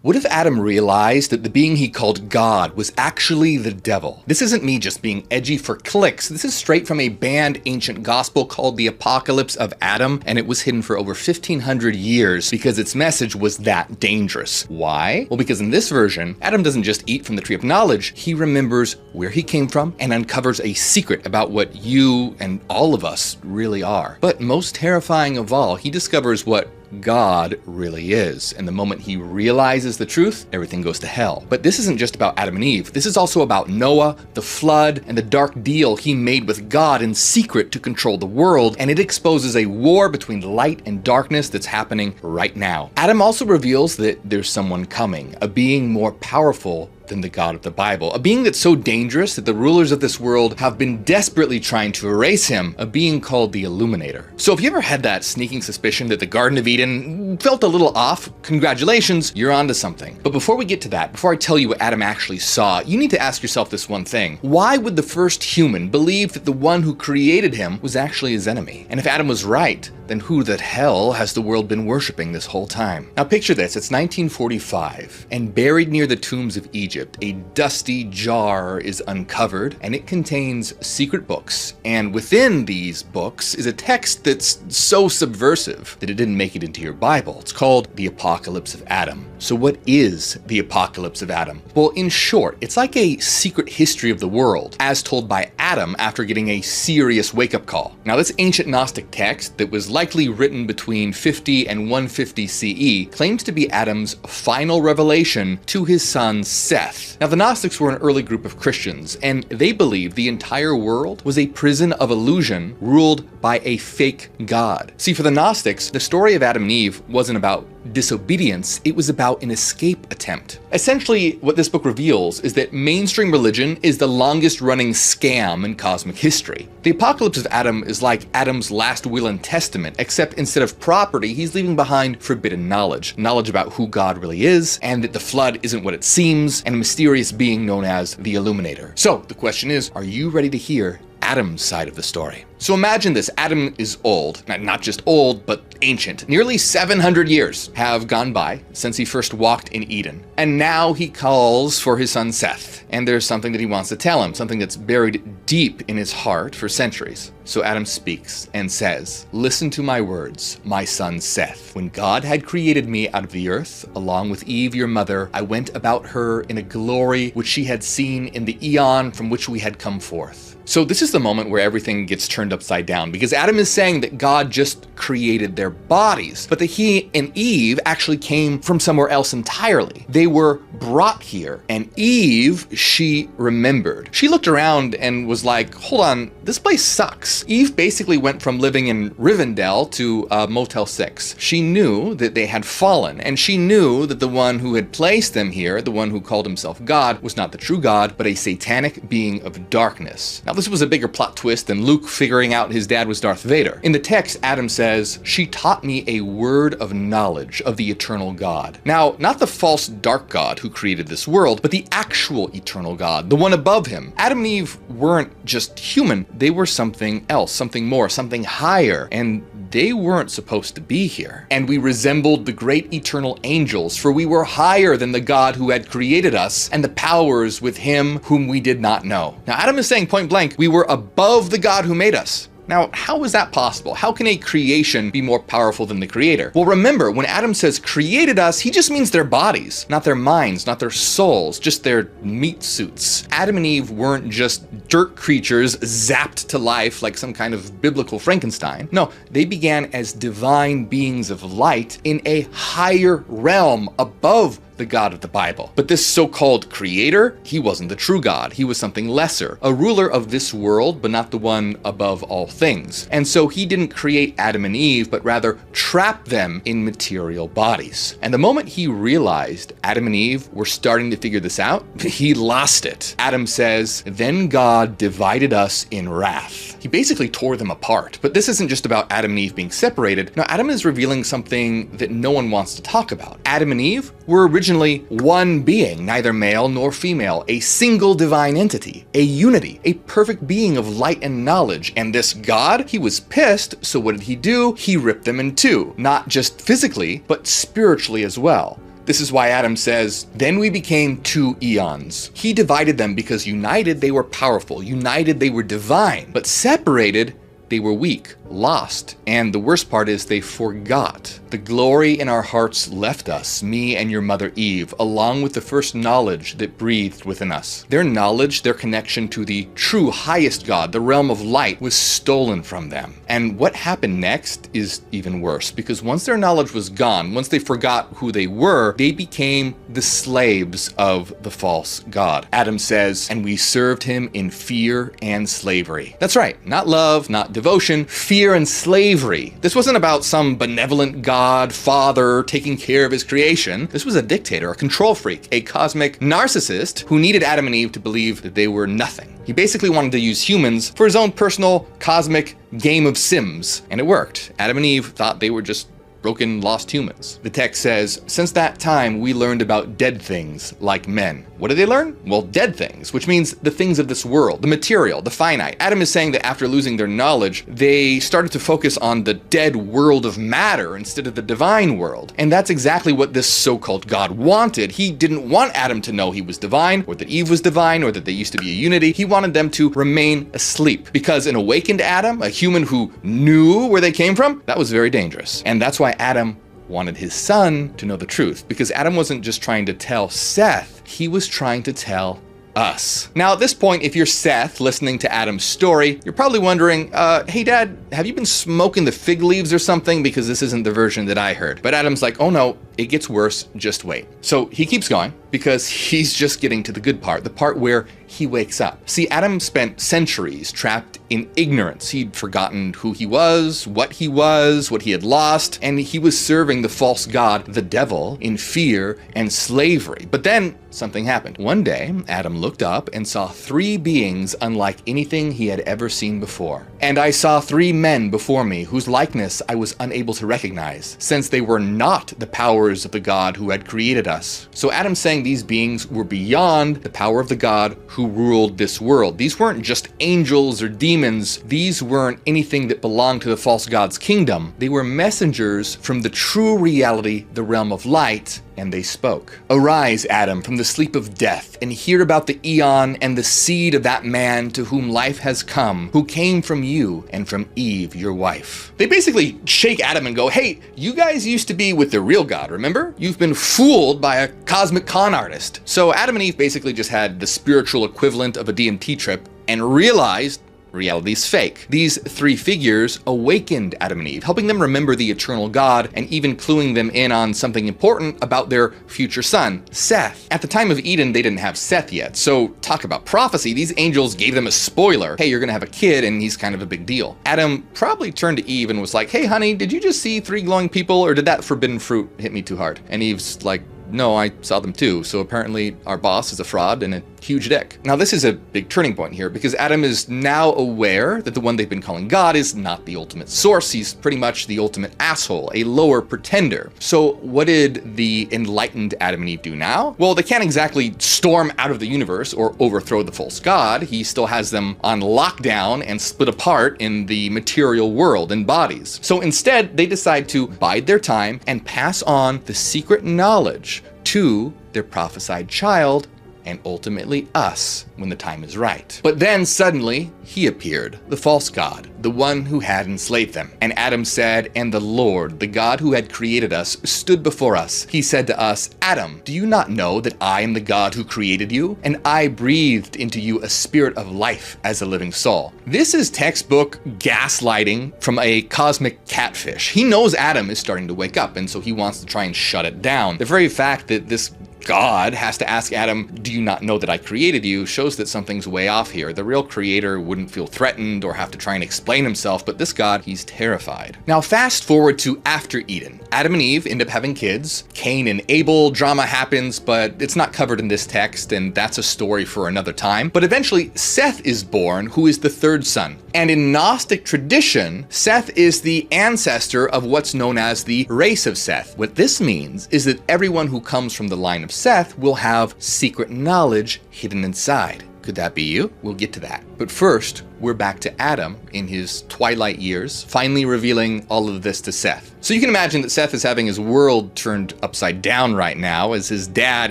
What if Adam realized that the being he called God was actually the devil? This isn't me just being edgy for clicks. This is straight from a banned ancient gospel called The Apocalypse of Adam, and it was hidden for over 1,500 years because its message was that dangerous. Why? Well, because in this version, Adam doesn't just eat from the tree of knowledge, he remembers where he came from and uncovers a secret about what you and all of us really are. But most terrifying of all, he discovers what God really is. And the moment he realizes the truth, everything goes to hell. But this isn't just about Adam and Eve. This is also about Noah, the flood, and the dark deal he made with God in secret to control the world. And it exposes a war between light and darkness that's happening right now. Adam also reveals that there's someone coming, a being more powerful than the God of the Bible, a being that's so dangerous that the rulers of this world have been desperately trying to erase him, a being called the Illuminator. So if you ever had that sneaking suspicion that the Garden of Eden felt a little off, congratulations, you're onto something. But before we get to that, before I tell you what Adam actually saw, you need to ask yourself this one thing. Why would the first human believe that the one who created him was actually his enemy? And if Adam was right, then who the hell has the world been worshiping this whole time? Now picture this, it's 1945, and buried near the tombs of Egypt, a dusty jar is uncovered, and it contains secret books. And within these books is a text that's so subversive that it didn't make it into your Bible. It's called The Apocalypse of Adam. So what is the Apocalypse of Adam? Well, in short, it's like a secret history of the world, as told by Adam after getting a serious wake-up call. Now this ancient Gnostic text that was likely written between 50 and 150 CE, claims to be Adam's final revelation to his son Seth. Now the Gnostics were an early group of Christians, and they believed the entire world was a prison of illusion ruled by a fake God. See, for the Gnostics, the story of Adam and Eve wasn't about disobedience, it was about an escape attempt. Essentially, what this book reveals is that mainstream religion is the longest running scam in cosmic history. The Apocalypse of Adam is like Adam's last will and testament, except instead of property, he's leaving behind forbidden knowledge. Knowledge about who God really is, and that the flood isn't what it seems, and a mysterious being known as the Illuminator. So, the question is, are you ready to hear Adam's side of the story? So imagine this, Adam is old, not just old, but ancient. Nearly 700 years have gone by since he first walked in Eden. And now he calls for his son Seth. And there's something that he wants to tell him, something that's buried deep in his heart for centuries. So Adam speaks and says, "Listen to my words, my son Seth. When God had created me out of the earth, along with Eve your mother, I went about her in a glory which she had seen in the eon from which we had come forth." So this is the moment where everything gets turned upside down, because Adam is saying that God just created their bodies, but that he and Eve actually came from somewhere else entirely. They were brought here, and Eve, she remembered. She looked around and was like, hold on, this place sucks. Eve basically went from living in Rivendell to Motel 6. She knew that they had fallen, and she knew that the one who had placed them here, the one who called himself God, was not the true God, but a satanic being of darkness. Now, this was a bigger plot twist than Luke figuring out his dad was Darth Vader. In the text, Adam says, "She taught me a word of knowledge of the eternal God." Now, not the false dark God who created this world, but the actual eternal God, the one above him. Adam and Eve weren't just human, they were something else, something more, something higher, and they weren't supposed to be here. And we resembled the great eternal angels, for we were higher than the God who had created us, and the powers with him whom we did not know. Now, Adam is saying point blank, we were above the God who made us. Now, how is that possible? How can a creation be more powerful than the creator? Well, remember, when Adam says created us, he just means their bodies, not their minds, not their souls, just their meat suits. Adam and Eve weren't just dirt creatures zapped to life like some kind of biblical Frankenstein. No, they began as divine beings of light in a higher realm above the God of the Bible. But this so-called creator, he wasn't the true God. He was something lesser, a ruler of this world, but not the one above all things. And so he didn't create Adam and Eve, but rather trap them in material bodies. And the moment he realized Adam and Eve were starting to figure this out, he lost it. Adam says, "Then God divided us in wrath." He basically tore them apart. But this isn't just about Adam and Eve being separated. No, Adam is revealing something that no one wants to talk about. Adam and Eve were originally one being, neither male nor female, a single divine entity, a unity, a perfect being of light and knowledge. And this God, he was pissed, so what did he do? He ripped them in two, not just physically, but spiritually as well. This is why Adam says, "Then we became two eons." He divided them because united they were powerful, united they were divine, but separated they were weak, lost, and the worst part is they forgot. The glory in our hearts left us, me and your mother Eve, along with the first knowledge that breathed within us. Their knowledge, their connection to the true highest God, the realm of light, was stolen from them. And what happened next is even worse, because once their knowledge was gone, once they forgot who they were, they became the slaves of the false god. Adam says, "And we served him in fear and slavery." That's right, not love, not devotion, fear and slavery. This wasn't about some benevolent God, father, taking care of his creation. This was a dictator, a control freak, a cosmic narcissist who needed Adam and Eve to believe that they were nothing. He basically wanted to use humans for his own personal cosmic game of Sims, and it worked. Adam and Eve thought they were just broken, lost humans. The text says, "Since that time, we learned about dead things like men." What did they learn? Well, dead things, which means the things of this world, the material, the finite. Adam is saying that after losing their knowledge, they started to focus on the dead world of matter instead of the divine world. And that's exactly what this so-called God wanted. He didn't want Adam to know he was divine, or that Eve was divine, or that they used to be a unity. He wanted them to remain asleep, because an awakened Adam, a human who knew where they came from, that was very dangerous. And that's why Adam wanted his son to know the truth, because Adam wasn't just trying to tell Seth, he was trying to tell us. Now at this point, if you're Seth listening to Adam's story, you're probably wondering, hey Dad, have you been smoking the fig leaves or something? Because this isn't the version that I heard. But Adam's like, oh no, it gets worse, just wait. So he keeps going because he's just getting to the good part, the part where he wakes up. See, Adam spent centuries trapped in ignorance. He'd forgotten who he was, what he had lost, and he was serving the false god, the devil, in fear and slavery. But then something happened. One day, Adam looked up and saw three beings unlike anything he had ever seen before. "And I saw three men before me, whose likeness I was unable to recognize, since they were not the powers of the God who had created us." So Adam's saying these beings were beyond the power of the God who ruled this world. These weren't just angels or demons. These weren't anything that belonged to the false god's kingdom. They were messengers from the true reality, the realm of light, and they spoke. "Arise, Adam, from the sleep of death, and hear about the eon and the seed of that man to whom life has come, who came from you and from Eve, your wife." They basically shake Adam and go, hey, you guys used to be with the real God, remember? You've been fooled by a cosmic con artist. So Adam and Eve basically just had the spiritual equivalent of a DMT trip and realized reality's fake. These three figures awakened Adam and Eve, helping them remember the eternal God and even cluing them in on something important about their future son, Seth. At the time of Eden, they didn't have Seth yet, so talk about prophecy. These angels gave them a spoiler. Hey, you're gonna have a kid and he's kind of a big deal. Adam probably turned to Eve and was like, hey honey, did you just see three glowing people, or did that forbidden fruit hit me too hard? And Eve's like, no, I saw them too. So apparently our boss is a fraud and a huge dick. Now this is a big turning point here, because Adam is now aware that the one they've been calling God is not the ultimate source. He's pretty much the ultimate asshole, a lower pretender. So what did the enlightened Adam and Eve do now? Well, they can't exactly storm out of the universe or overthrow the false god. He still has them on lockdown and split apart in the material world in bodies. So instead, they decide to bide their time and pass on the secret knowledge to their prophesied child, and ultimately us, when the time is right. But then suddenly, he appeared, the false god, the one who had enslaved them. And Adam said, and the Lord, the God who had created us, stood before us. He said to us, Adam, do you not know that I am the God who created you? And I breathed into you a spirit of life as a living soul. This is textbook gaslighting from a cosmic catfish. He knows Adam is starting to wake up, and so he wants to try and shut it down. The very fact that this God has to ask Adam, do you not know that I created you, shows that something's way off here. The real creator wouldn't feel threatened or have to try and explain himself, but this God, he's terrified. Now fast forward to after Eden. Adam and Eve end up having kids. Cain and Abel, drama happens, but it's not covered in this text, and that's a story for another time. But eventually, Seth is born, who is the third son. And in Gnostic tradition, Seth is the ancestor of what's known as the race of Seth. What this means is that everyone who comes from the line of Seth will have secret knowledge hidden inside. Could that be you? We'll get to that. But first, we're back to Adam in his twilight years, finally revealing all of this to Seth. So you can imagine that Seth is having his world turned upside down right now, as his dad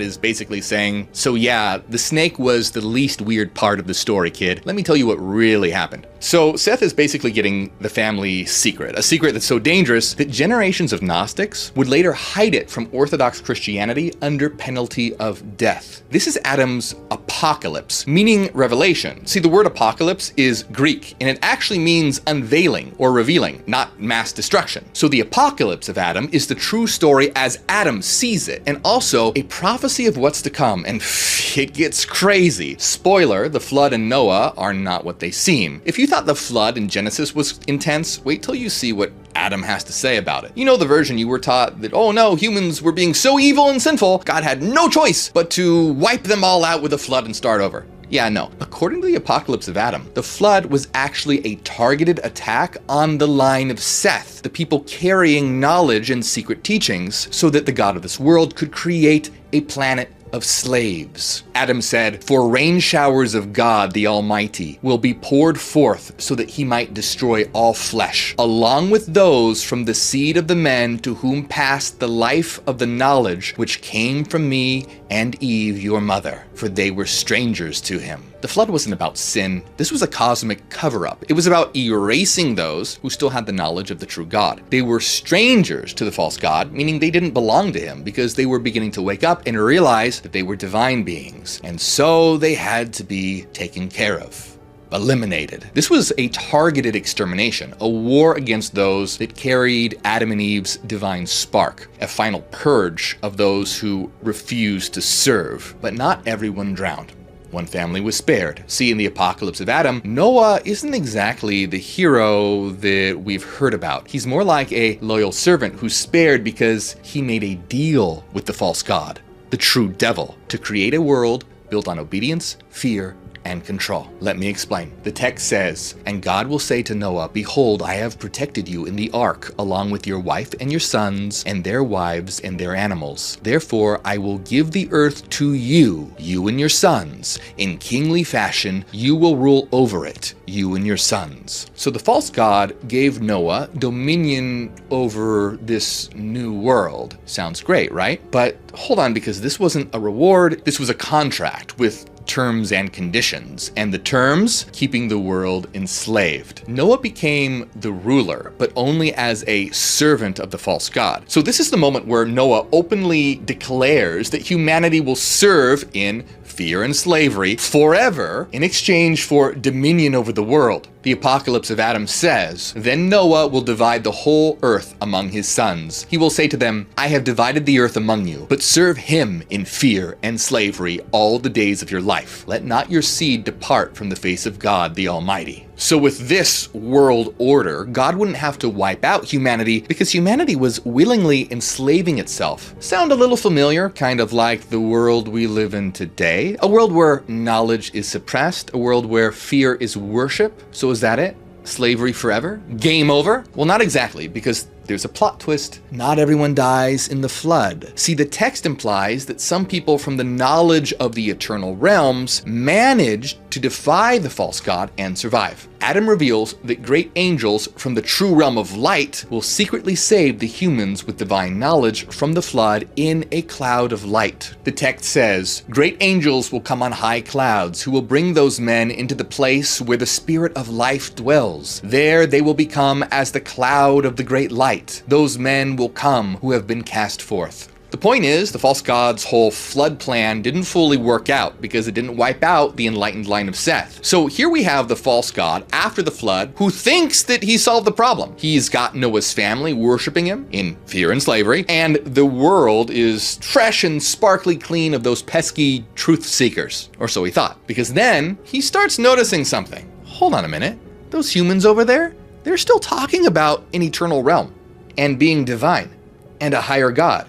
is basically saying, so yeah, the snake was the least weird part of the story, kid. Let me tell you what really happened. So Seth is basically getting the family secret, a secret that's so dangerous that generations of Gnostics would later hide it from Orthodox Christianity under penalty of death. This is Adam's apocalypse, meaning revelation. See, the word apocalypse is Greek, and it actually means unveiling or revealing, not mass destruction. So the apocalypse of Adam is the true story as Adam sees it, and also a prophecy of what's to come, and it gets crazy. Spoiler, the flood and Noah are not what they seem. If you thought the flood in Genesis was intense, wait till you see what Adam has to say about it. You know the version you were taught that, oh no, humans were being so evil and sinful, God had no choice but to wipe them all out with a flood and start over. Yeah, no. According to the Apocalypse of Adam, the flood was actually a targeted attack on the line of Seth, the people carrying knowledge and secret teachings, so that the God of this world could create a planet of slaves. Adam said, for rain showers of God the Almighty will be poured forth so that he might destroy all flesh, along with those from the seed of the men to whom passed the life of the knowledge which came from me and Eve your mother, for they were strangers to him. The flood wasn't about sin. This was a cosmic cover-up. It was about erasing those who still had the knowledge of the true God. They were strangers to the false God, meaning they didn't belong to him, because they were beginning to wake up and realize that they were divine beings. And so they had to be taken care of, eliminated. This was a targeted extermination, a war against those that carried Adam and Eve's divine spark, a final purge of those who refused to serve. But not everyone drowned. One family was spared. See, in the Apocalypse of Adam, Noah isn't exactly the hero that we've heard about. He's more like a loyal servant who's spared because he made a deal with the false god, the true devil, to create a world built on obedience, fear, and control. Let me explain. The text says, and God will say to Noah, behold, I have protected you in the ark, along with your wife and your sons, and their wives and their animals. Therefore, I will give the earth to you, you and your sons. In kingly fashion, you will rule over it, you and your sons. So the false god gave Noah dominion over this new world. Sounds great, right? But hold on, because this wasn't a reward, this was a contract with terms and conditions, and the terms, keeping the world enslaved. Noah became the ruler, but only as a servant of the false god. So this is the moment where Noah openly declares that humanity will serve in fear and slavery forever in exchange for dominion over the world. The Apocalypse of Adam says, then Noah will divide the whole earth among his sons. He will say to them, I have divided the earth among you, but serve him in fear and slavery all the days of your life. Let not your seed depart from the face of God the Almighty. So with this world order, God wouldn't have to wipe out humanity because humanity was willingly enslaving itself. Sound a little familiar? Kind of like the world we live in today? A world where knowledge is suppressed, a world where fear is worship. So is that it? Slavery forever? Game over? Well, not exactly, because there's a plot twist. Not everyone dies in the flood. See, the text implies that some people from the knowledge of the eternal realms managed to defy the false god and survive. Adam reveals that great angels from the true realm of light will secretly save the humans with divine knowledge from the flood in a cloud of light. The text says, great angels will come on high clouds who will bring those men into the place where the spirit of life dwells. There they will become as the cloud of the great light. Those men will come who have been cast forth. The point is, the false god's whole flood plan didn't fully work out because it didn't wipe out the enlightened line of Seth. So here we have the false god after the flood who thinks that he solved the problem. He's got Noah's family worshiping him in fear and slavery, and the world is fresh and sparkly clean of those pesky truth seekers. Or so he thought. Because then he starts noticing something. Hold on a minute. Those humans over there, they're still talking about an eternal realm and being divine and a higher god.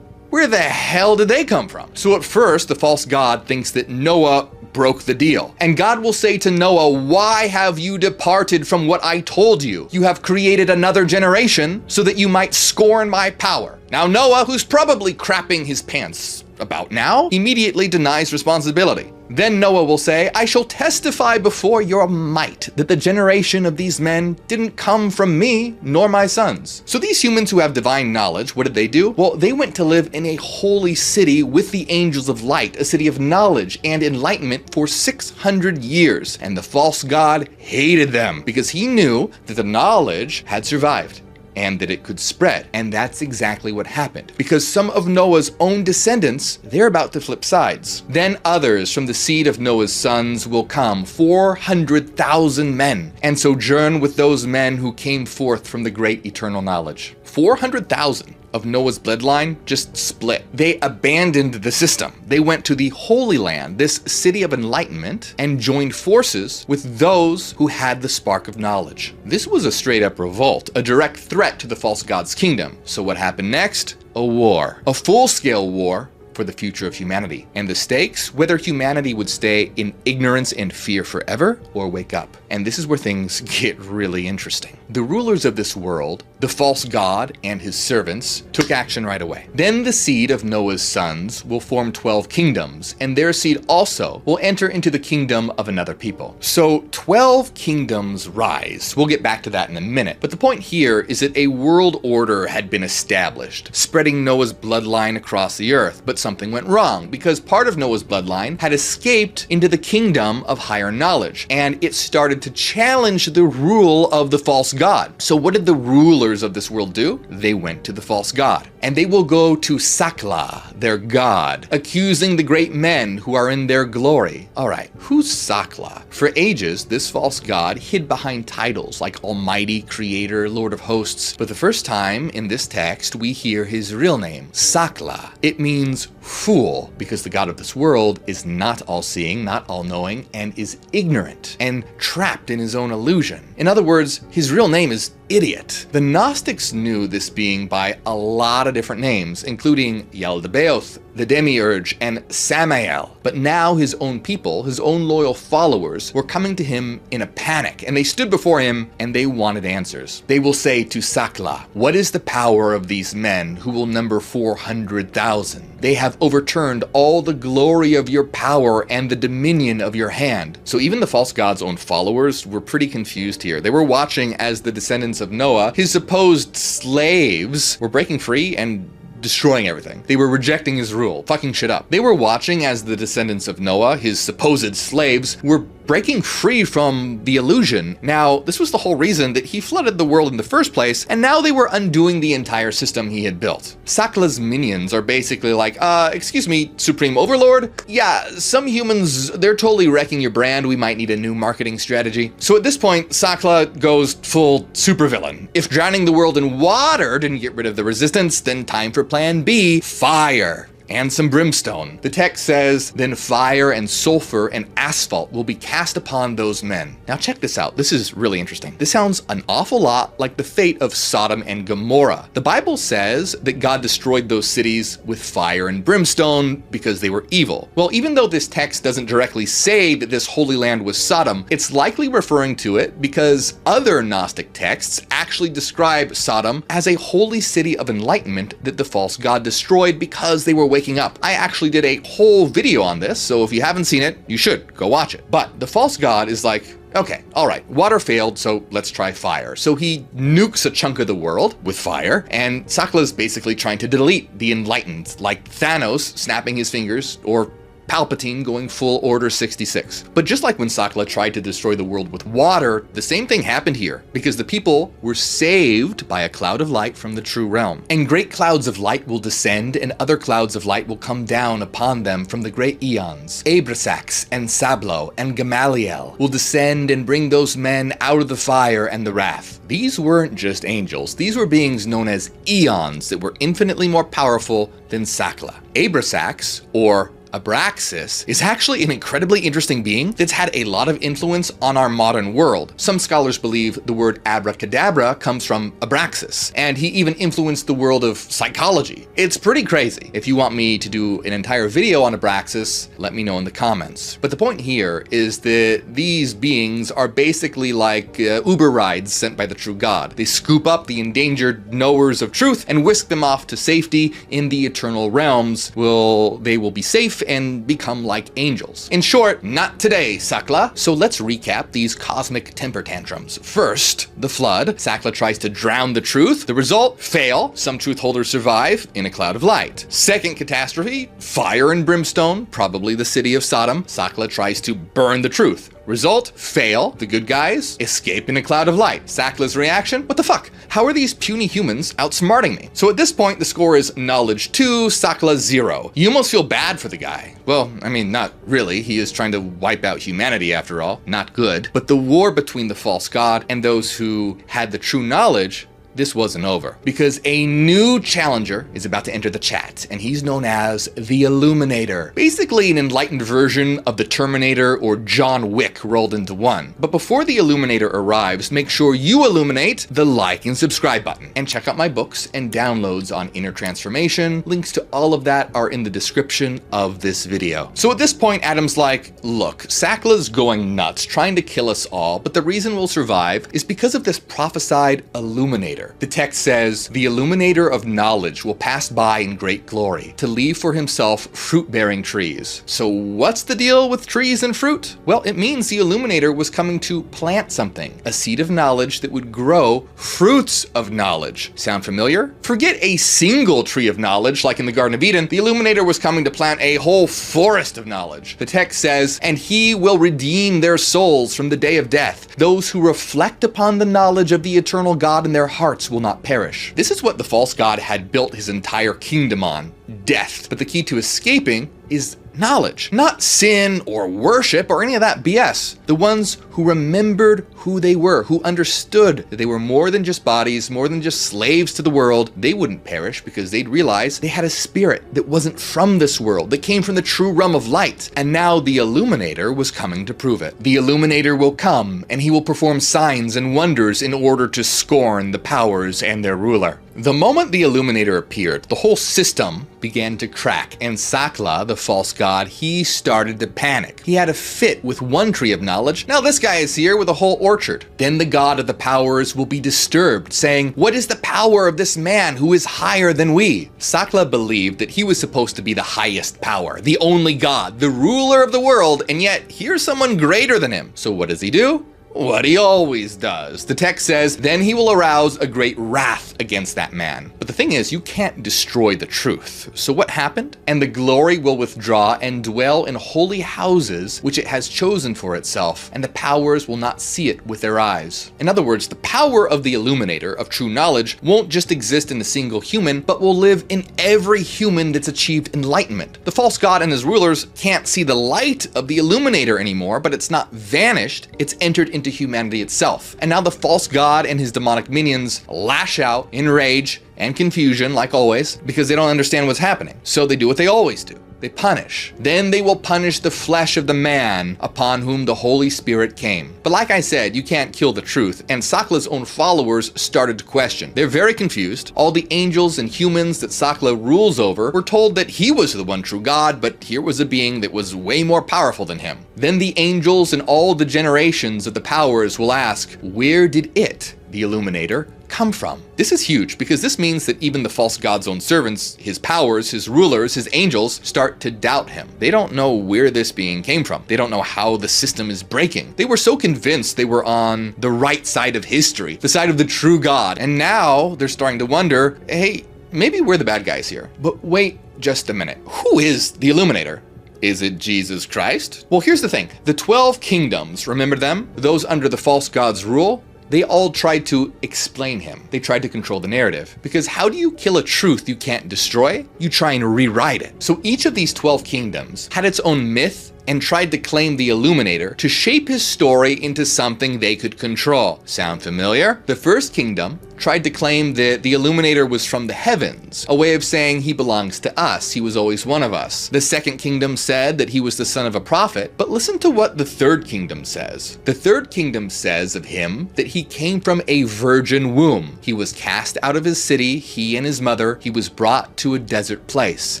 Where the hell did they come from? So at first, the false god thinks that Noah broke the deal. And God will say to Noah, why have you departed from what I told you? You have created another generation so that you might scorn my power. Now Noah, who's probably crapping his pants about now, immediately denies responsibility. Then Noah will say, I shall testify before your might that the generation of these men didn't come from me nor my sons. So these humans who have divine knowledge, what did they do? Well, they went to live in a holy city with the angels of light, a city of knowledge and enlightenment for 600 years. And the false god hated them because he knew that the knowledge had survived and that it could spread. And that's exactly what happened. Because some of Noah's own descendants, they're about to flip sides. Then others from the seed of Noah's sons will come, 400,000 men, and sojourn with those men who came forth from the great eternal knowledge. 400,000 of Noah's bloodline just split. They abandoned the system. They went to the Holy Land, this city of enlightenment, and joined forces with those who had the spark of knowledge. This was a straight up revolt, a direct threat to the false god's kingdom. So what happened next? A war. A full-scale war for the future of humanity. And the stakes, whether humanity would stay in ignorance and fear forever or wake up. And this is where things get really interesting. The rulers of this world, the false god and his servants, took action right away. Then the seed of Noah's sons will form 12 kingdoms, and their seed also will enter into the kingdom of another people. So 12 kingdoms rise. We'll get back to that in a minute. But the point here is that a world order had been established, spreading Noah's bloodline across the earth. But something went wrong, because part of Noah's bloodline had escaped into the kingdom of higher knowledge, and it started to challenge the rule of the false god. So what did the rulers of this world do? They went to the false god, and they will go to Sakla, their god, accusing the great men who are in their glory. All right, who's Sakla? For ages, this false god hid behind titles like Almighty, Creator, Lord of Hosts, but the first time in this text we hear his real name, Sakla. It means fool, because the god of this world is not all-seeing, not all-knowing, and is ignorant and trapped in his own illusion. In other words, his real name is idiot. The Gnostics knew this being by a lot of different names, including Yaldabaoth, the Demiurge, and Samael. But now his own people, his own loyal followers, were coming to him in a panic, and they stood before him and they wanted answers. They will say to Sakla, what is the power of these men who will number 400,000? They have overturned all the glory of your power and the dominion of your hand. So even the false god's own followers were pretty confused here. They were watching as the descendants of Noah, his supposed slaves, were breaking free and destroying everything. They were rejecting his rule, fucking shit up. They were watching as the descendants of Noah, his supposed slaves, were breaking free from the illusion. Now, this was the whole reason that he flooded the world in the first place, and now they were undoing the entire system he had built. Sakla's minions are basically like, excuse me, Supreme Overlord? Yeah, some humans, they're totally wrecking your brand. We might need a new marketing strategy. So at this point, Sakla goes full supervillain. If drowning the world in water didn't get rid of the resistance, then time for plan B, fire. And some brimstone. The text says, then fire and sulfur and asphalt will be cast upon those men. Now check this out. This is really interesting. This sounds an awful lot like the fate of Sodom and Gomorrah. The Bible says that God destroyed those cities with fire and brimstone because they were evil. Well, even though this text doesn't directly say that this holy land was Sodom, it's likely referring to it because other Gnostic texts actually describe Sodom as a holy city of enlightenment that the false god destroyed because they were waking up. I actually did a whole video on this, so if you haven't seen it, you should go watch it. But the false god is like, okay, all right, water failed, so let's try fire. So he nukes a chunk of the world with fire, and Sakla's basically trying to delete the enlightened, like Thanos snapping his fingers, or Palpatine going full Order 66. But just like when Sakla tried to destroy the world with water, the same thing happened here, because the people were saved by a cloud of light from the true realm. And great clouds of light will descend, and other clouds of light will come down upon them from the great eons. Abrasax and Sablo and Gamaliel will descend and bring those men out of the fire and the wrath. These weren't just angels. These were beings known as eons that were infinitely more powerful than Sakla. Abrasax, or Abraxas is actually an incredibly interesting being that's had a lot of influence on our modern world. Some scholars believe the word abracadabra comes from Abraxas, and he even influenced the world of psychology. It's pretty crazy. If you want me to do an entire video on Abraxas, let me know in the comments. But the point here is that these beings are basically like Uber rides sent by the true God. They scoop up the endangered knowers of truth and whisk them off to safety in the eternal realms. They will be safe and become like angels. In short, not today, Sakla. So let's recap these cosmic temper tantrums. First, the flood. Sakla tries to drown the truth. The result, fail. Some truth holders survive in a cloud of light. Second catastrophe, fire and brimstone, probably the city of Sodom. Sakla tries to burn the truth. Result, fail. The good guys escape in a cloud of light. Sakla's reaction, what the fuck? How are these puny humans outsmarting me? So at this point, the score is knowledge 2, Sakla 0. You almost feel bad for the guy. Well, I mean, not really. He is trying to wipe out humanity after all. Not good. But the war between the false god and those who had the true knowledge, this wasn't over, because a new challenger is about to enter the chat, and he's known as the Illuminator. Basically an enlightened version of the Terminator or John Wick rolled into one. But before the Illuminator arrives, make sure you illuminate the like and subscribe button, and check out my books and downloads on inner transformation. Links to all of that are in the description of this video. So at this point, Adam's like, look, Sakla's going nuts, trying to kill us all, but the reason we'll survive is because of this prophesied Illuminator. The text says, the Illuminator of knowledge will pass by in great glory, to leave for himself fruit-bearing trees. So what's the deal with trees and fruit? Well, it means the Illuminator was coming to plant something, a seed of knowledge that would grow fruits of knowledge. Sound familiar? Forget a single tree of knowledge like in the Garden of Eden. The Illuminator was coming to plant a whole forest of knowledge. The text says, and he will redeem their souls from the day of death. Those who reflect upon the knowledge of the eternal God in their hearts will not perish. This is what the false god had built his entire kingdom on, death. But the key to escaping is knowledge, not sin or worship or any of that BS. The ones who remembered who they were, who understood that they were more than just bodies, more than just slaves to the world, they wouldn't perish because they'd realize they had a spirit that wasn't from this world, that came from the true realm of light. And now the Illuminator was coming to prove it. The Illuminator will come and he will perform signs and wonders in order to scorn the powers and their ruler. The moment the Illuminator appeared, the whole system began to crack, and Sakla, the false god, he started to panic. He had a fit with one tree of knowledge. Now this guy is here with a whole orchard. Then the god of the powers will be disturbed, saying, what is the power of this man who is higher than we? Sakla believed that he was supposed to be the highest power, the only god, the ruler of the world, and yet here's someone greater than him. So what does he do? What he always does. The text says, then he will arouse a great wrath against that man. But the thing is, you can't destroy the truth. So what happened? And the glory will withdraw and dwell in holy houses, which it has chosen for itself, and the powers will not see it with their eyes. In other words, the power of the Illuminator of true knowledge won't just exist in a single human, but will live in every human that's achieved enlightenment. The false god and his rulers can't see the light of the Illuminator anymore, but it's not vanished, it's entered into humanity itself. And now the false god and his demonic minions lash out in rage and confusion, like always, because they don't understand what's happening. So they do what they always do. They punish. Then they will punish the flesh of the man upon whom the Holy Spirit came. But like I said, you can't kill the truth, and Sakla's own followers started to question. They're very confused. All the angels and humans that Sakla rules over were told that he was the one true God, but here was a being that was way more powerful than him. Then the angels and all the generations of the powers will ask, where did it, the Illuminator, come from? This is huge because this means that even the false god's own servants, his powers, his rulers, his angels, start to doubt him. They don't know where this being came from. They don't know how the system is breaking. They were so convinced they were on the right side of history, the side of the true God. And now they're starting to wonder, hey, maybe we're the bad guys here. But wait just a minute. Who is the Illuminator? Is it Jesus Christ? Well, here's the thing. The 12 kingdoms, remember them? Those under the false god's rule? They all tried to explain him. They tried to control the narrative. Because how do you kill a truth you can't destroy? You try and rewrite it. So each of these 12 kingdoms had its own myth and tried to claim the Illuminator to shape his story into something they could control. Sound familiar? The First Kingdom tried to claim that the Illuminator was from the heavens, a way of saying he belongs to us, he was always one of us. The Second Kingdom said that he was the son of a prophet, but listen to what the Third Kingdom says. The Third Kingdom says of him that he came from a virgin womb. He was cast out of his city, he and his mother. He was brought to a desert place.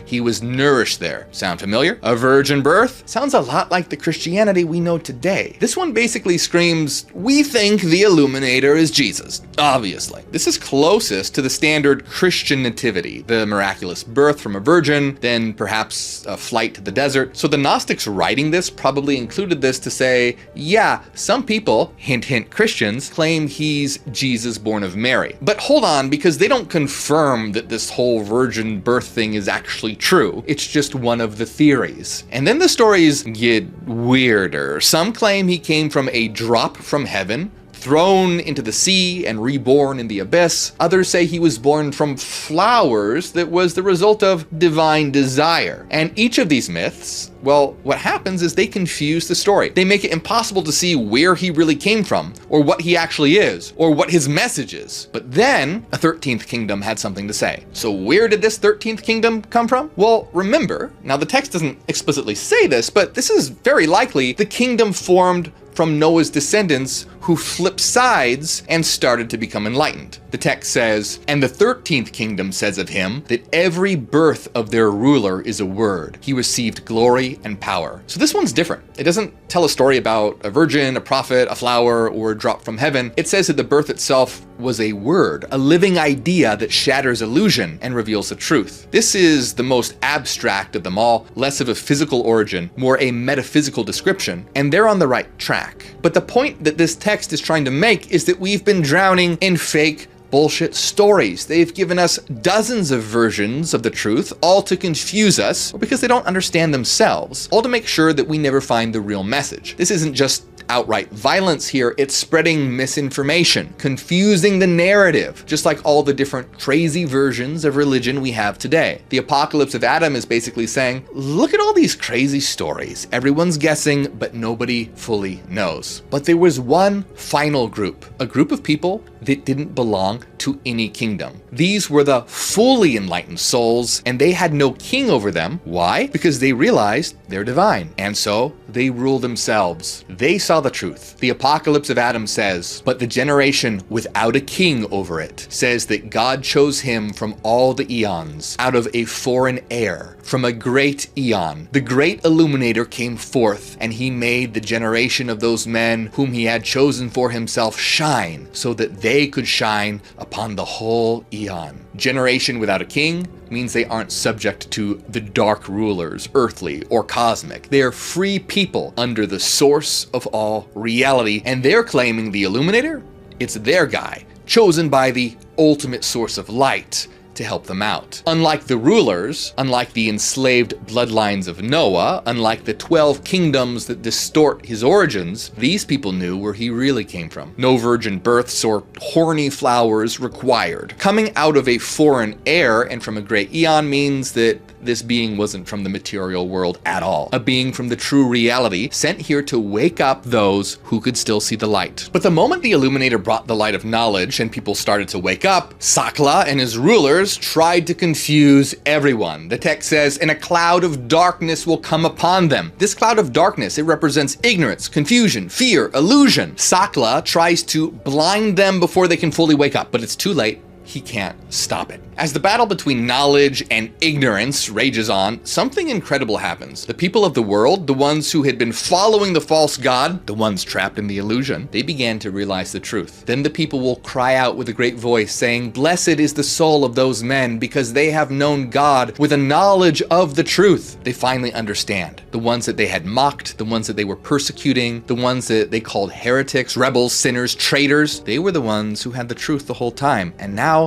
He was nourished there. Sound familiar? A virgin birth? Sounds a lot like the Christianity we know today. This one basically screams, we think the Illuminator is Jesus, obviously. This is closest to the standard Christian nativity, the miraculous birth from a virgin, then perhaps a flight to the desert. So the Gnostics writing this probably included this to say, yeah, some people, hint hint Christians, claim he's Jesus born of Mary. But hold on, because they don't confirm that this whole virgin birth thing is actually true. It's just one of the theories. And then the stories get weirder. Some claim he came from a drop from heaven, thrown into the sea and reborn in the abyss. Others say he was born from flowers that was the result of divine desire. And each of these myths, well, what happens is they confuse the story. They make it impossible to see where he really came from, or what he actually is, or what his message is. But then a 13th kingdom had something to say. So where did this 13th kingdom come from? Well, remember, now the text doesn't explicitly say this, but this is very likely the kingdom formed from Noah's descendants who flipped sides and started to become enlightened. The text says, and the 13th kingdom says of him that every birth of their ruler is a word. He received glory and power. So this one's different. It doesn't tell a story about a virgin, a prophet, a flower, or a drop from heaven. It says that the birth itself was a word, a living idea that shatters illusion and reveals the truth. This is the most abstract of them all, less of a physical origin, more a metaphysical description, and they're on the right track. But the point that this text is trying to make is that we've been drowning in fake bullshit stories. They've given us dozens of versions of the truth, all to confuse us, or because they don't understand themselves, all to make sure that we never find the real message. This isn't just outright violence here, it's spreading misinformation, confusing the narrative, just like all the different crazy versions of religion we have today. The Apocalypse of Adam is basically saying, look at all these crazy stories. Everyone's guessing, but nobody fully knows. But there was one final group, a group of people that didn't belong to any kingdom. These were the fully enlightened souls, and they had no king over them. Why? Because they realized they're divine, and so they rule themselves. They saw the truth. The Apocalypse of Adam says, but the generation without a king over it says that God chose him from all the eons, out of a foreign air, from a great eon. The great illuminator came forth, and he made the generation of those men whom he had chosen for himself shine, so that they could shine upon the whole eon. Generation without a king means they aren't subject to the dark rulers, earthly or cosmic. They are free people under the source of all reality, and they're claiming the Illuminator, it's their guy, chosen by the ultimate source of light to help them out. Unlike the rulers, unlike the enslaved bloodlines of Noah, unlike the 12 kingdoms that distort his origins, these people knew where he really came from. No virgin births or horny flowers required. Coming out of a foreign air and from a great eon means that this being wasn't from the material world at all. A being from the true reality sent here to wake up those who could still see the light. But the moment the Illuminator brought the light of knowledge and people started to wake up, Sakla and his rulers tried to confuse everyone. The text says, and a cloud of darkness will come upon them. This cloud of darkness, it represents ignorance, confusion, fear, illusion. Sakla tries to blind them before they can fully wake up, but it's too late. He can't stop it. As the battle between knowledge and ignorance rages on, something incredible happens. The people of the world, the ones who had been following the false god, the ones trapped in the illusion, they began to realize the truth. Then the people will cry out with a great voice, saying, blessed is the soul of those men, because they have known God with a knowledge of the truth. They finally understand. The ones that they had mocked, the ones that they were persecuting, the ones that they called heretics, rebels, sinners, traitors, they were the ones who had the truth the whole time. And now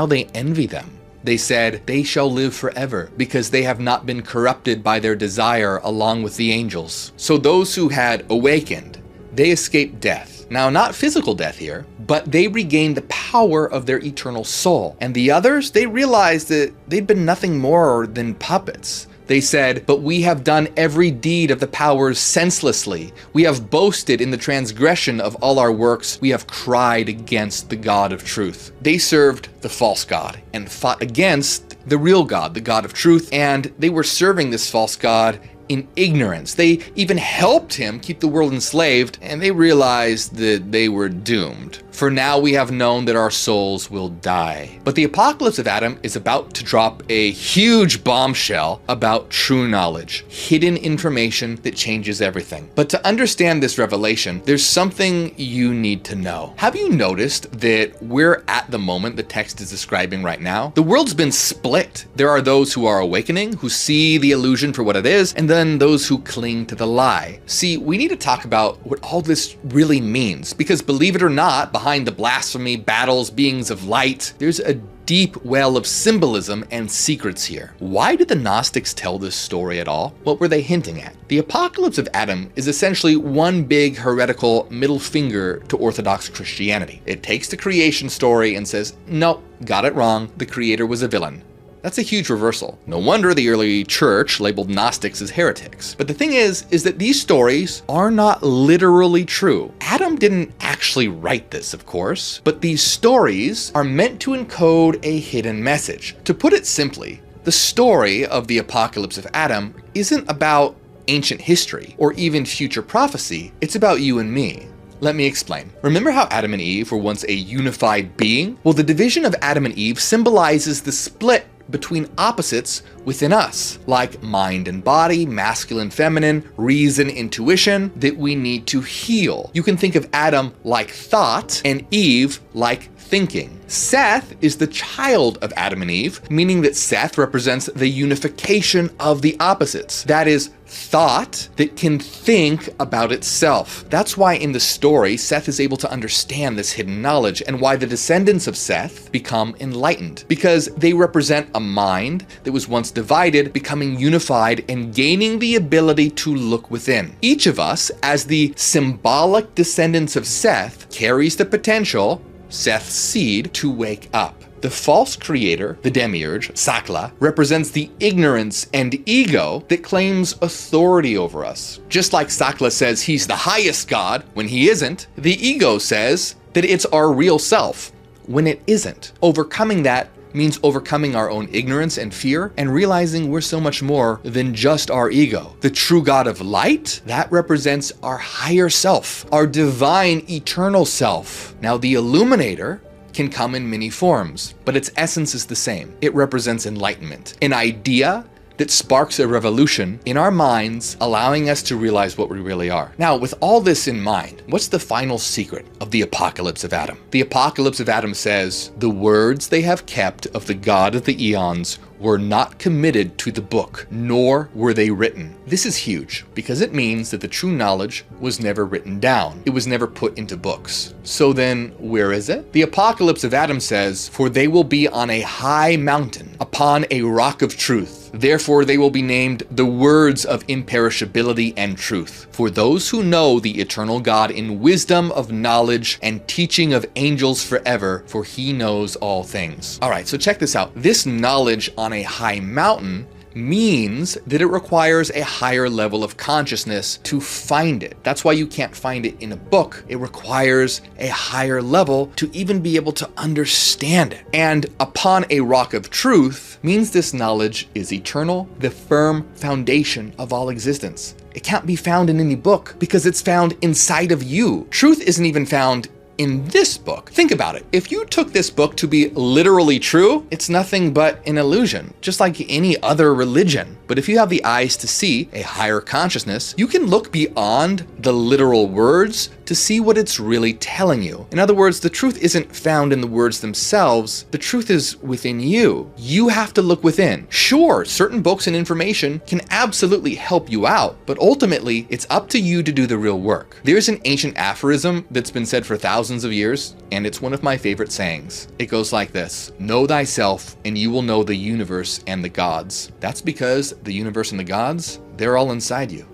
they envy them. They said, they shall live forever, because they have not been corrupted by their desire along with the angels. So those who had awakened, they escaped death. Now, not physical death here, but they regained the power of their eternal soul. And the others, they realized that they'd been nothing more than puppets. They said, "But we have done every deed of the powers senselessly. We have boasted in the transgression of all our works. We have cried against the God of truth." They served the false god and fought against the real God, the God of truth, and they were serving this false god in ignorance. They even helped him keep the world enslaved, and they realized that they were doomed. "For now we have known that our souls will die." But the apocalypse of Adam is about to drop a huge bombshell about true knowledge, hidden information that changes everything. But to understand this revelation, there's something you need to know. Have you noticed that we're at the moment the text is describing right now? The world's been split. There are those who are awakening, who see the illusion for what it is, and then those who cling to the lie. See, we need to talk about what all this really means, because believe it or not, behind the blasphemy, battles, beings of light, there's a deep well of symbolism and secrets here. Why did the Gnostics tell this story at all? What were they hinting at? The apocalypse of Adam is essentially one big heretical middle finger to Orthodox Christianity. It takes the creation story and says, "Nope, got it wrong. The creator was a villain." That's a huge reversal. No wonder the early church labeled Gnostics as heretics. But the thing is that these stories are not literally true. Adam didn't actually write this, of course, but these stories are meant to encode a hidden message. To put it simply, the story of the apocalypse of Adam isn't about ancient history or even future prophecy. It's about you and me. Let me explain. Remember how Adam and Eve were once a unified being? Well, the division of Adam and Eve symbolizes the split between opposites within us, like mind and body, masculine, feminine, reason, intuition, that we need to heal. You can think of Adam like thought and Eve like thinking. Seth is the child of Adam and Eve, meaning that Seth represents the unification of the opposites. That is, thought that can think about itself. That's why in the story, Seth is able to understand this hidden knowledge, and why the descendants of Seth become enlightened, because they represent a mind that was once divided, becoming unified and gaining the ability to look within. Each of us, as the symbolic descendants of Seth, carries the potential, Seth's seed, to wake up. The false creator, the demiurge, Sakla, represents the ignorance and ego that claims authority over us. Just like Sakla says he's the highest god when he isn't, the ego says that it's our real self when it isn't. Overcoming that means overcoming our own ignorance and fear and realizing we're so much more than just our ego. The true God of light, that represents our higher self, our divine eternal self. Now the illuminator can come in many forms, but its essence is the same. It represents enlightenment, an idea that sparks a revolution in our minds, allowing us to realize what we really are. Now, with all this in mind, what's the final secret of the apocalypse of Adam? The apocalypse of Adam says, "The words they have kept of the God of the eons were not committed to the book, nor were they written." This is huge because it means that the true knowledge was never written down. It was never put into books. So then, where is it? The apocalypse of Adam says, "For they will be on a high mountain, upon a rock of truth. Therefore they will be named the words of imperishability and truth. For those who know the eternal God in wisdom of knowledge and teaching of angels forever, for he knows all things." All right, so check this out. This knowledge on a high mountain means that it requires a higher level of consciousness to find it. That's why you can't find it in a book. It requires a higher level to even be able to understand it. And upon a rock of truth means this knowledge is eternal, the firm foundation of all existence. It can't be found in any book because it's found inside of you. Truth isn't even found in this book. Think about it. If you took this book to be literally true, it's nothing but an illusion, just like any other religion. But if you have the eyes to see a higher consciousness, you can look beyond the literal words to see what it's really telling you. In other words, the truth isn't found in the words themselves. The truth is within you. You have to look within. Sure, certain books and information can absolutely help you out, but ultimately, it's up to you to do the real work. There's an ancient aphorism that's been said for thousands of years, and it's one of my favorite sayings. It goes like this: "Know thyself, and you will know the universe and the gods." That's because the universe and the gods, they're all inside you.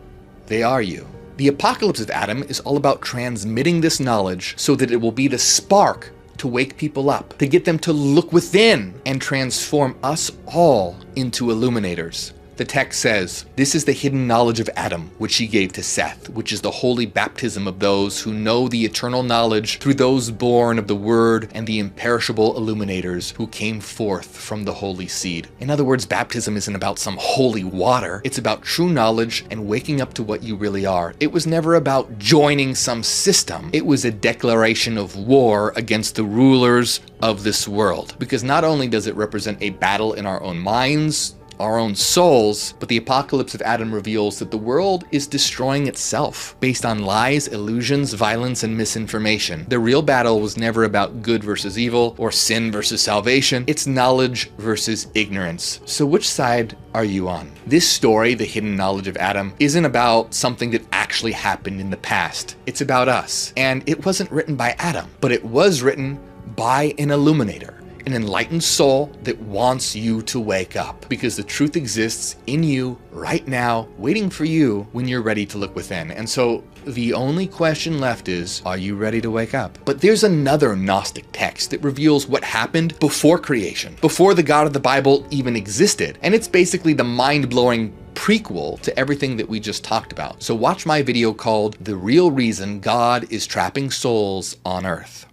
They are you. The apocalypse of Adam is all about transmitting this knowledge so that it will be the spark to wake people up, to get them to look within and transform us all into illuminators. The text says, "This is the hidden knowledge of Adam, which he gave to Seth, which is the holy baptism of those who know the eternal knowledge through those born of the Word and the imperishable illuminators who came forth from the holy seed." In other words, baptism isn't about some holy water. It's about true knowledge and waking up to what you really are. It was never about joining some system. It was a declaration of war against the rulers of this world. Because not only does it represent a battle in our own minds, our own souls, but the apocalypse of Adam reveals that the world is destroying itself based on lies, illusions, violence, and misinformation. The real battle was never about good versus evil or sin versus salvation. It's knowledge versus ignorance. So which side are you on? This story, The Hidden Knowledge of Adam, isn't about something that actually happened in the past. It's about us. And it wasn't written by Adam, but it was written by an illuminator. An enlightened soul that wants you to wake up, because the truth exists in you right now, waiting for you when you're ready to look within. And so the only question left is, are you ready to wake up? But there's another Gnostic text that reveals what happened before creation, before the God of the Bible even existed. And it's basically the mind-blowing prequel to everything that we just talked about. So watch my video called "The Real Reason God is Trapping Souls on Earth."